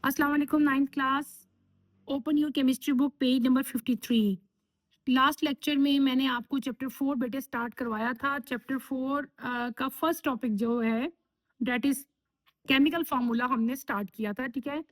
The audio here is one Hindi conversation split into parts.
अस्सलाम वालेकुम ninth class. Open your chemistry book page number 53। Last lecture में मैंने आपको चैप्टर 4 बेटे स्टार्ट करवाया था। चैप्टर 4 का फर्स्ट टॉपिक जो है डेट इज केमिकल फार्मूला हमने स्टार्ट किया था। ठीक है,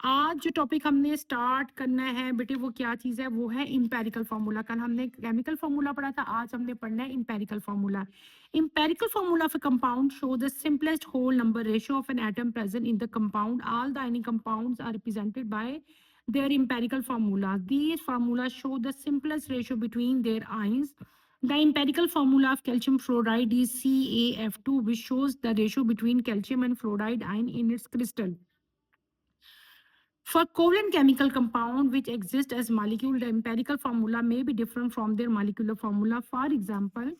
आज जो टॉपिक हमने स्टार्ट करना है बेटे वो क्या चीज़ है, वो है इंपेरिकल फार्मूला। कल हमने केमिकल फार्मूला पढ़ा था, आज हमने पढ़ना है empirical formula. Empirical formula of a compound show the simplest whole number ratio of an atom present in the compound. All the ionic compounds are represented by their empirical formula. These formulas show the simplest ratio between their ions. The empirical formula of calcium fluoride is CaF2, which shows the ratio between calcium and fluoride ion in its crystal. For covalent chemical compound which exist as molecule, the empirical formula may be different from their molecular formula. For example,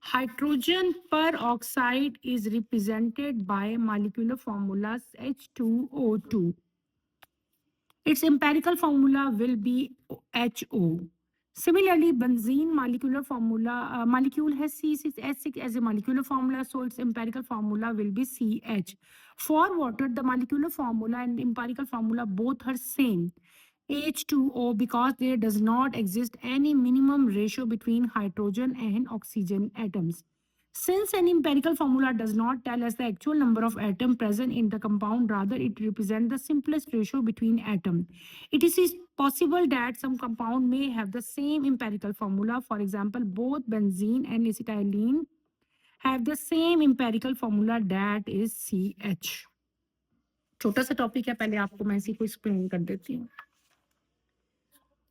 hydrogen peroxide is represented by molecular formulas H2O2. Its empirical formula will be HO. Similarly, benzene molecule has C6H6 as a molecular formula, so its empirical formula will be CH. For water, the molecular formula and empirical formula both are same, H2O, because there does not exist any minimum ratio between hydrogen and oxygen atoms. Since an empirical formula does not tell us the actual number of atoms present in the compound, rather it represents the simplest ratio between atoms. It is possible that some compound may have the same empirical formula. For example, both benzene and acetylene have the same empirical formula, that is CH. छोटा सा टॉपिक है, पहले आपको मैं इसी को एक्सप्लेन कर देती हूँ।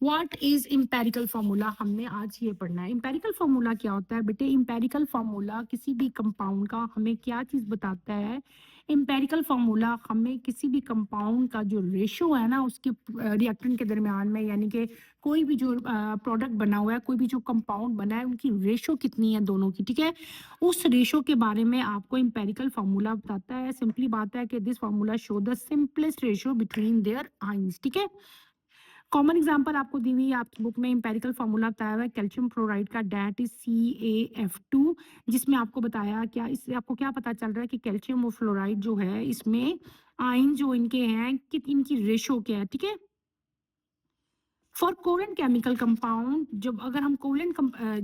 व्हाट इज इंपेरिकल फार्मूला, हमने आज ये पढ़ना है। इंपेरिकल फार्मूला क्या होता है बेटे? इंपेरिकल फार्मूला किसी भी कंपाउंड का हमें क्या चीज बताता है? इंपेरिकल फार्मूला हमें किसी भी कंपाउंड का जो रेशो है ना उसके रिएक्टेंट के दरमियान में, यानी कि कोई भी जो प्रोडक्ट बना हुआ है, कोई भी जो कंपाउंड बना है, उनकी रेशो कितनी है दोनों की, ठीक है, उस रेशो के बारे में आपको इंपेरिकल फार्मूला बताता है। सिंपली बात है कि this formula show the simplest ratio between their ions. ठीक है, कॉमन एग्जांपल आपको दी हुई है आपकी बुक में। इंपेरिकल फार्मूला बताया हुआ है कैल्शियम फ्लोराइड का, डेट इज CaF2, जिसमें आपको बताया क्या, इससे आपको क्या पता चल रहा है कि कैल्शियम और फ्लोराइड जो है इसमें आयन जो इनके हैं कि इनकी रेशो क्या है। ठीक है, फॉर कोवेलेंट केमिकल कंपाउंड, जब अगर हम कोवेलेंट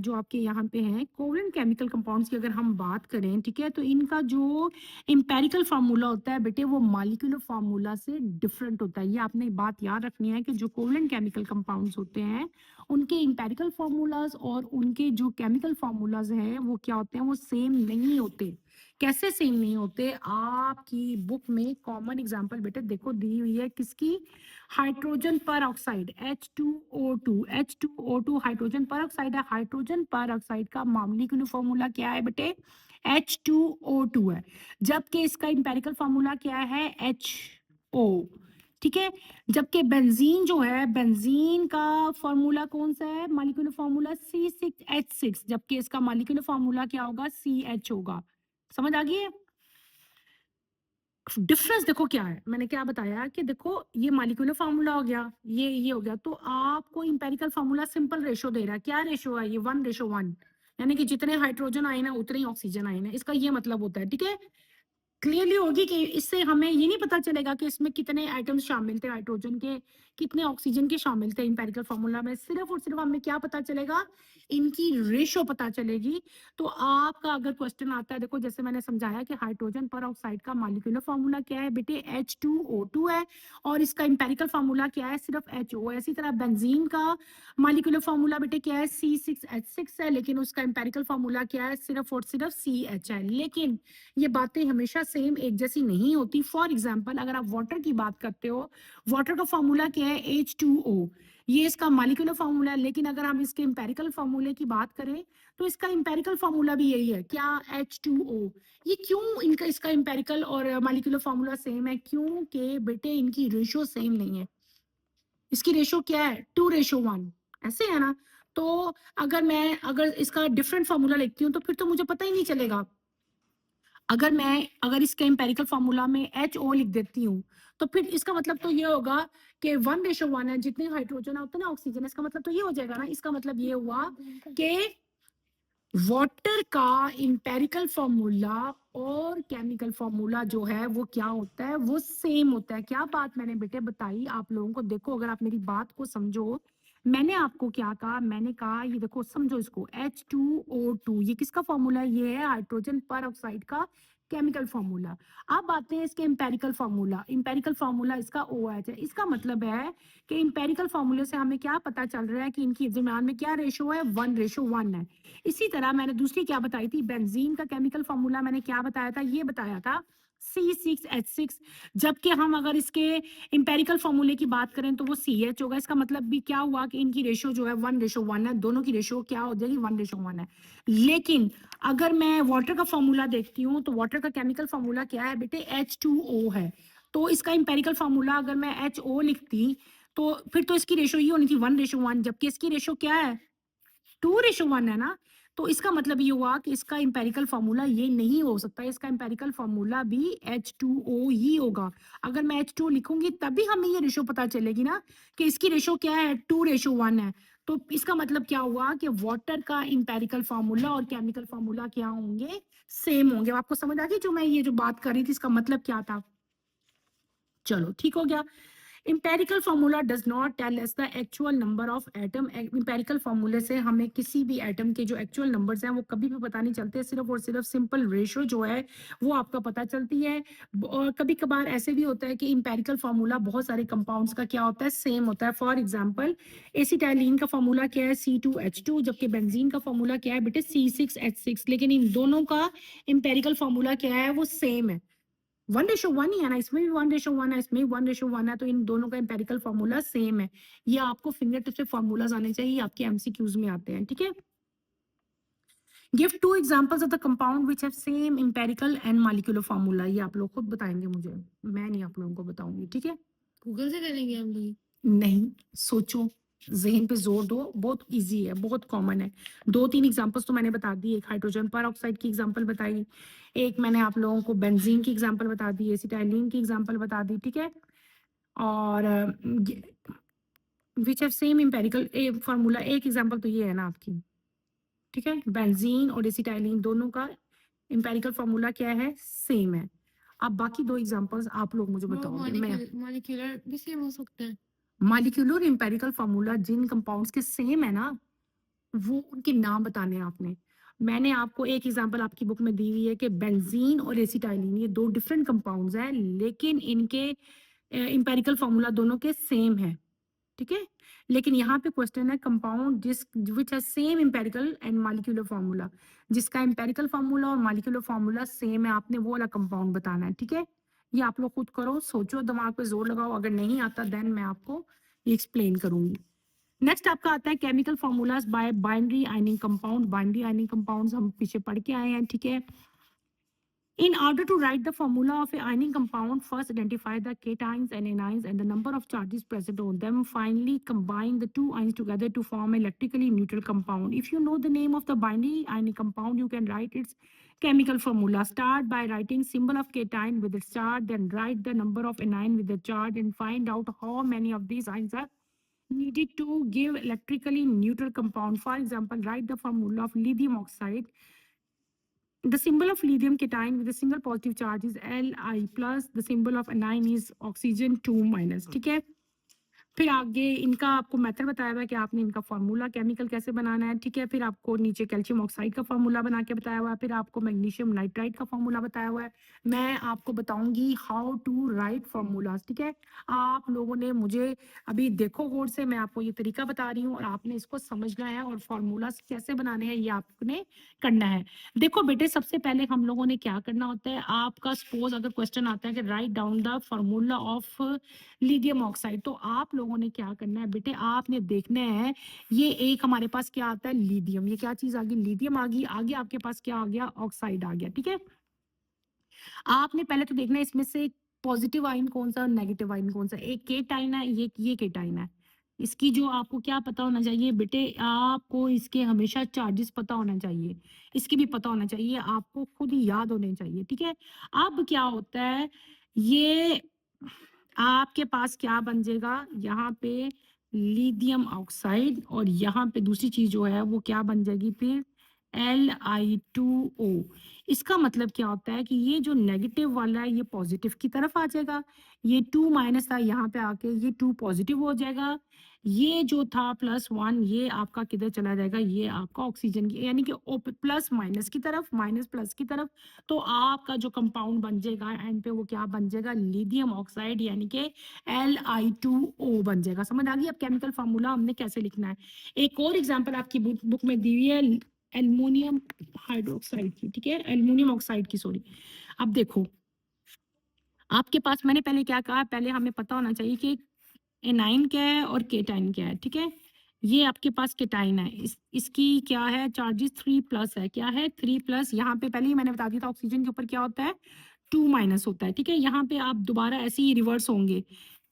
जो आपके यहाँ पे हैं कोवेलेंट केमिकल कंपाउंड्स की अगर हम बात करें, ठीक है, तो इनका जो इंपेरिकल फार्मूला होता है बेटे वो मॉलिक्यूलर फार्मूला से डिफरेंट होता है। ये आपने बात याद रखनी है कि जो कोवेलेंट केमिकल कंपाउंड्स होते हैं उनके इंपेरिकल फार्मूलाज और उनके जो केमिकल फार्मूलाज हैं वो क्या होते हैं, वो सेम नहीं होते। कैसे सेम नहीं होते? आपकी बुक में कॉमन एग्जांपल बेटे देखो दी हुई है, किसकी? हाइड्रोजन पर ऑक्साइड H2O2। H2O2 हाइड्रोजन पर ऑक्साइड है। हाइड्रोजन पर ऑक्साइड का मॉलिक्यूलर फार्मूला क्या है बेटे? H2O2 है, जबकि इसका इंपेरिकल फार्मूला क्या है? HO। ठीक है, जबकि बेंजीन जो है, बेंजीन का फार्मूला कौन सा है? मॉलिक्यूलर फार्मूला C6H6, जबकि इसका मॉलिक्यूलर फार्मूला क्या होगा? CH होगा। समझ आ गई है? डिफरेंस देखो क्या है, मैंने क्या बताया कि देखो ये मॉलिक्यूलर फार्मूला हो गया, ये हो गया, तो आपको इंपेरिकल फार्मूला सिंपल रेशो दे रहा है। क्या रेशो है ये? 1:1, यानी कि जितने हाइड्रोजन आए ना उतने ही ऑक्सीजन आए ना, इसका ये मतलब होता है। ठीक है, क्लियरली होगी कि इससे हमें ये नहीं पता चलेगा कि इसमें कितने आइटम्स शामिल थे हाइड्रोजन के, कितने ऑक्सीजन के शामिल थे। इंपेरिकल फार्मूला में सिर्फ और सिर्फ हमें क्या पता चलेगा? इनकी रेशो पता चलेगी। तो आपका अगर क्वेश्चन आता है, देखो जैसे मैंने समझाया कि हाइड्रोजन पर ऑक्साइड का मॉलिक्यूलर फार्मूला क्या है बेटे? H2O2 है, और इसका इंपेरिकल फार्मूला क्या है? सिर्फ HO। इसी तरह बेंजीन का मॉलिक्यूलर फार्मूला बेटे क्या है? C6H6 है, लेकिन उसका इंपेरिकल फार्मूला क्या है? सिर्फ और सिर्फ CH है। लेकिन ये बातें हमेशा सेम एक जैसी नहीं होती। फॉर एग्जाम्पल अगर आप वाटर की बात करते हो, वाटर का फॉर्मूला क्या है? H2O, ये इसका मॉलिक्यूलर फार्मूला है। लेकिन अगर हम इसके इंपेरिकल फार्मूले की बात करें तो इसका इंपेरिकल फार्मूला भी यही है, क्या? H2O। ये क्यों इनका इसका इंपेरिकल और मॉलिक्यूलर फार्मूला सेम है? क्योंकि बेटे इनकी रेशो सेम नहीं है। इसकी रेशो क्या है? 2:1, ऐसे है ना। तो अगर इसका डिफरेंट फार्मूला लिखती हूँ तो फिर तो मुझे पता ही नहीं चलेगा। अगर इसके इंपेरिकल फार्मूला में HO लिख देती हूँ तो फिर इसका मतलब तो ये होगा कि 1:1 है, जितने हाइड्रोजन होते हैं ना ऑक्सीजन, इसका मतलब तो ये हो जाएगा ना। इसका मतलब ये हुआ कि वाटर का एम्पिरिकल फॉर्मूला और केमिकल फॉर्मूला जो है वो क्या होता है, वो सेम होता है। क्या बात मैंने बेटे बताई आप लोगों को, देखो अगर आप मेरी बात को समझो, मैंने आपको क्या कहा, मैंने कहा ये देखो समझो इसको, H2O2 ये किसका फॉर्मूला है, ये है हाइड्रोजन पर ऑक्साइड का केमिकल फॉर्मूला। अब आते हैं इसके एम्पिरिकल फॉर्मूला, एम्पिरिकल फॉर्मूला इसका OH है। इसका मतलब है कि एम्पिरिकल फॉर्मूले से हमें क्या पता चल रहा है कि इनकी दरमियान में क्या रेशो है, 1:1 है। इसी तरह मैंने दूसरी क्या बताई थी, बेंजीन का केमिकल फॉर्मूला मैंने क्या बताया था, ये बताया था C6H6। जबकि हम अगर इसके एम्पेरिकल फॉर्मूले की बात करें तो वो CH होगा। इसका मतलब भी क्या हुआ कि इनकी रेशो जो है 1:1 है, दोनों की रेशो क्या हो जाएगी, 1:1 है। लेकिन अगर मैं वाटर का फॉर्मूला देखती हूँ तो वाटर का केमिकल फॉर्मूला क्या है बेटे, H2O है। तो इसका एम्पेरिकल फॉर्मूला अगर मैं HO लिखती तो फिर तो इसकी रेशो ये होनी थी 1:1, जबकि इसकी रेशो क्या है, 2:1 है ना। तो इसका मतलब ये हुआ कि इसका एम्पेरिकल फॉर्मूला ये नहीं हो सकता, इसका एम्पेरिकल फॉर्मूला भी H2O ही होगा। अगर मैं H2O लिखूंगी तभी हमें ये रेशो पता चलेगी ना कि इसकी रेशो क्या है, 2:1 है। तो इसका मतलब क्या हुआ कि वाटर का एम्पेरिकल फॉर्मूला और केमिकल फॉर्मूला क्या होंगे, सेम होंगे। आपको समझ आ गई जो मैं ये जो बात कर रही थी, इसका मतलब क्या था। चलो ठीक हो गया। empirical formula does not tell us the actual number of atom। empirical formula से हमें किसी भी एटम के जो एक्चुअल नंबर्स हैं वो कभी भी पता नहीं चलते, सिर्फ और सिर्फ सिंपल रेशो जो है वो आपका पता चलती है। और कभी कभार ऐसे भी होता है कि empirical formula बहुत सारे कंपाउंड्स का क्या होता है, सेम होता है। फॉर एग्जांपल एसिटाइलिन का फॉर्मूला क्या है, C2H2, जबकि बेंजीन का फॉर्मूला क्या है बेटे, C6H6। लेकिन इन दोनों का empirical फॉर्मूला क्या है, वो सेम है, 1:1 ही है ना, इसमें भी 1:1 है, इसमें भी 1:1 है। तो इन दोनों का एम्पेरिकल फॉर्मूला सेम है। ये आपको फिंगर टिप से फॉर्मूलाज आने चाहिए, आपके एमसीक्यूज में आते हैं, ठीक है। Give 2 examples of the compound which have same empirical and molecular formula. ये आप लोग खुद बताएंगे मुझे, मैं नहीं आप लोगों को बताऊंगी, ठीक है। गूगल से करेंगे हम लोग, नहीं सोचो, ज़हन पे जोर दो, बहुत इजी है, बहुत कॉमन है। 2-3 एग्जांपल्स तो मैंने बता दी, एक हाइड्रोजन पर ऑक्साइड की एग्जांपल बताई, एक मैंने आप लोगों को बेंजीन की एग्जांपल बता दी, एसिटाइलिन की एग्जांपल बता दी, ठीक है। और which have same empirical formula, एक एग्जांपल तो ये है ना आपकी, ठीक है। बेंजीन और एसिटाइलिन दोनों का एम्पेरिकल फार्मूला क्या है, सेम है। अब बाकी 2 एग्जांपल्स आप लोग मुझे बताओगे। मैं मॉलिक्यूलर भी सेम हो सकता है, मॉलिक्यूलर एम्पेरिकल फार्मूला जिन कंपाउंड्स के सेम है ना, वो उनके नाम बताने हैं आपने। मैंने आपको एक एग्जांपल आपकी बुक में दी हुई है कि बेंजीन और एसिटाइलिन ये 2 डिफरेंट कंपाउंड्स हैं, लेकिन इनके एम्पेरिकल फार्मूला दोनों के सेम है, ठीक है। लेकिन यहाँ पे क्वेश्चन है कंपाउंड जिस विच है same empirical and molecular formula, जिसका एम्पेरिकल फार्मूला और मॉलिक्यूलर फार्मूला सेम है, आपने वो वाला कंपाउंड बताना है, ठीक है। ये आप लोग खुद करो, सोचो, दिमाग पे जोर लगाओ, अगर नहीं आता देन मैं आपको ये एक्सप्लेन करूंगी। नेक्स्ट आपका आता है chemical formulas bye binary ironing compound. Binary ironing compounds हम पीछे पढ़ के आए हैं, ठीक है। In order to write the formula of a ionic compound, first identify the cations and anions and the number of charges present on them. Finally, combine the two ions together to form an electrically neutral compound. If you know the name of the binary ionic compound, you can write its chemical formula. Start by writing symbol of cation with its charge, then write the number of anion with the charge and find out how many of these ions are needed to give electrically neutral compound. For example, write the formula of lithium oxide. The symbol of lithium cation with a single positive charge is Li plus. The symbol of anion is oxygen 2 minus. ठीक है। फिर आगे इनका आपको मेथड बताया हुआ है कि आपने इनका फार्मूला केमिकल कैसे बनाना है, ठीक है। फिर आपको नीचे कैल्शियम ऑक्साइड का फार्मूला बना के बताया हुआ है, फिर आपको मैग्नीशियम नाइट्राइड का फार्मूला बताया हुआ है। मैं आपको बताऊंगी हाउ टू राइट फार्मूलाज, ठीक है। आप लोगों ने मुझे अभी देखो गौर से, मैं आपको ये तरीका बता रही हूँ और आपने इसको समझना है और फार्मूलाज कैसे बनाने हैं ये आपने करना है। देखो बेटे, सबसे पहले हम लोगों ने क्या करना होता है, आपका सपोज अगर क्वेश्चन आता है कि write down the formula of lithium oxide, तो आप लोगों ने क्या करना है बेटे, आपने देखना है ये एक हमारे पास क्या आता है, लिथियम, ये क्या चीज आ गई, लिथियम आ गई, आगे आपके पास क्या आ गया, ऑक्साइड आ गया, ठीक है। आपने पहले तो देखना है इसमें से पॉजिटिव आइन कौन सा और नेगेटिव आइन कौन सा, एक केटाइन है, ये केटाइन है। इसकी जो आपको क्या पता होना चाहिए बेटे, आपको इसके हमेशा चार्जेस पता होना चाहिए, इसकी भी पता होना चाहिए, आपको खुद ही याद होने चाहिए, ठीक है। अब क्या होता है, ये आपके पास क्या बन जाएगा, यहाँ पे लिथियम ऑक्साइड और यहाँ पे दूसरी चीज जो है वो क्या बन जाएगी फिर, Li2O। इसका मतलब क्या होता है कि ये जो नेगेटिव वाला है ये पॉजिटिव की तरफ आ जाएगा, ये 2 माइनस था यहाँ पे आके ये 2 पॉजिटिव हो जाएगा, ये जो था +1 ये आपका किधर चला जाएगा, ये आपका ऑक्सीजन की यानी कि प्लस माइनस की तरफ, माइनस प्लस की तरफ। तो आपका जो कंपाउंड बन जाएगा एंड पे वो क्या बन जाएगा, लिथियम ऑक्साइड यानी कि Li2O बन जाएगा। समझ आ गई अब केमिकल फार्मूला हमने कैसे लिखना है। एक और एग्जांपल आपकी बुक में दी हुई है एल्युमिनियम हाइड्रोक्साइड की, ठीक है, एल्युमिनियम ऑक्साइड की, सॉरी। अब देखो आपके पास मैंने पहले क्या कहा, पहले हमें पता होना चाहिए कि एनाइन क्या है और केटाइन क्या है, ठीक है। ये आपके पास केटाइन है, इसकी क्या है, चार्जेस 3+ है, क्या है 3+। यहाँ पे पहले ही मैंने बता दिया था ऑक्सीजन के ऊपर क्या होता है 2- होता है, ठीक है। यहाँ पे आप दोबारा ऐसे ही रिवर्स होंगे,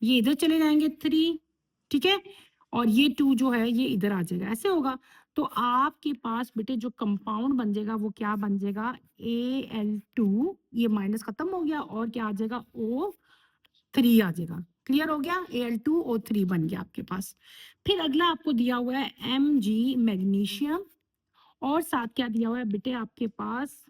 ये इधर चले जाएंगे 3, ठीक है, और ये 2 जो है ये इधर आ जाएगा, ऐसे होगा। तो आपके पास बेटे जो कंपाउंड बन जाएगा वो क्या बन जाएगा, Al2, ये माइनस खत्म हो गया और क्या आ जाएगा O3 आ जाएगा। क्लियर हो गया, Al2O3 बन गया आपके पास। फिर अगला आपको दिया हुआ है Mg मैग्नीशियम और साथ क्या दिया हुआ है बेटे आपके पास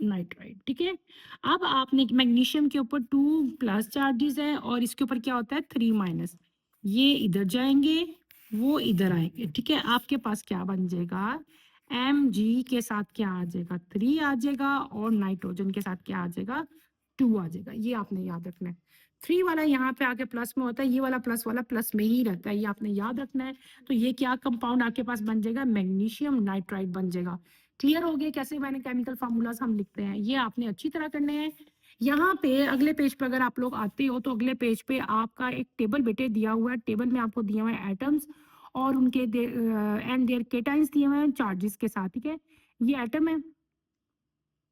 नाइट्राइट, ठीक है। अब आपने मैग्नीशियम के ऊपर 2+ चार्जेस है और इसके ऊपर क्या होता है 3-, ये इधर जाएंगे वो इधर आएंगे, ठीक है। आपके पास क्या बन जाएगा, Mg के साथ क्या आ जाएगा 3 आ जाएगा और नाइट्रोजन के साथ क्या आ जाएगा 2 आ जाएगा। ये आपने याद रखना है। 3 वाला यहाँ पे आके प्लस में होता है, ये वाला प्लस वाला प्लस में ही रहता है, ये आपने याद रखना है। तो ये क्या कंपाउंड आपके पास बन जाएगा, मैग्नीशियम नाइट्राइट बन जाएगा। क्लियर हो गया कैसे मैंने केमिकल फार्मूलाज हम लिखते हैं, ये आपने अच्छी तरह करने हैं। यहाँ पे अगले पेज पे अगर आप लोग आते हो तो अगले पेज पे आपका एक टेबल बेटे दिया हुआ है, टेबल में आपको दिए हुए हैं एटम्स और उनके एंड देयर केटाइंस दिए हुए हैं चार्जेस के साथ, ठीक है। ये एटम है,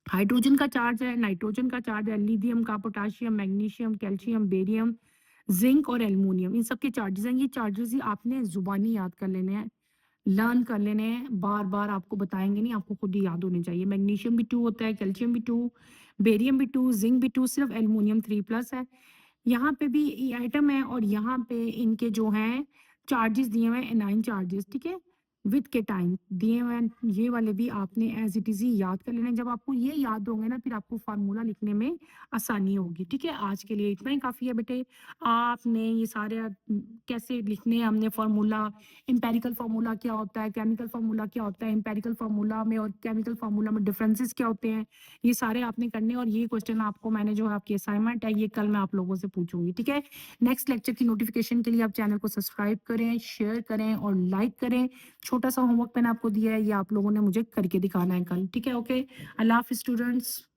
हाइड्रोजन का चार्ज है, नाइट्रोजन का चार्ज है, लिथियम का, potassium, magnesium, calcium, barium, zinc और एल्युमिनियम, इन सब के चार्जेस हैं। ये चार्जेस ही आपने जुबानी याद कर लेने हैं, लर्न कर लेने हैं, बार बार आपको बताएंगे नहीं, आपको खुद ही याद होने चाहिए। मैग्नीशियम भी 2 होता है, कैल्शियम भी 2, बेरियम भी 2, जिंक भी 2, सिर्फ एल्युमिनियम 3+ है। यहाँ पे भी आइटम है और यहाँ पे इनके जो हैं चार्जेस दिए हुए हैं, एनाइन चार्जेस, ठीक है, विद के टाइम दिए हुए हैं। ये वाले भी आपने एज इट इज ही याद कर लेना है। जब आपको ये याद होंगे ना फिर आपको फार्मूला लिखने में आसानी होगी, ठीक है। आज के लिए इतना ही काफ़ी है बेटे। आपने ये सारे कैसे लिखने हैं हमने फार्मूला, एम्पेरिकल फार्मूला क्या होता है, केमिकल फार्मूला क्या होता है, एम्पेरिकल फार्मूला में और केमिकल फार्मूला में डिफरेंसेस क्या होते हैं, ये सारे आपने करने। और ये क्वेश्चन आपको मैंने जो आपकी असाइनमेंट है ये कल मैं आप लोगों से पूछूंगी, ठीक है। नेक्स्ट लेक्चर की नोटिफिकेशन के लिए आप चैनल को सब्सक्राइब करें, शेयर करें और लाइक करें। छोटा सा होमवर्क मैंने आपको दिया है, ये आप लोगों ने मुझे करके दिखाना है कल, ठीक है। ओके, अल्लाह हाफिज स्टूडेंट्स।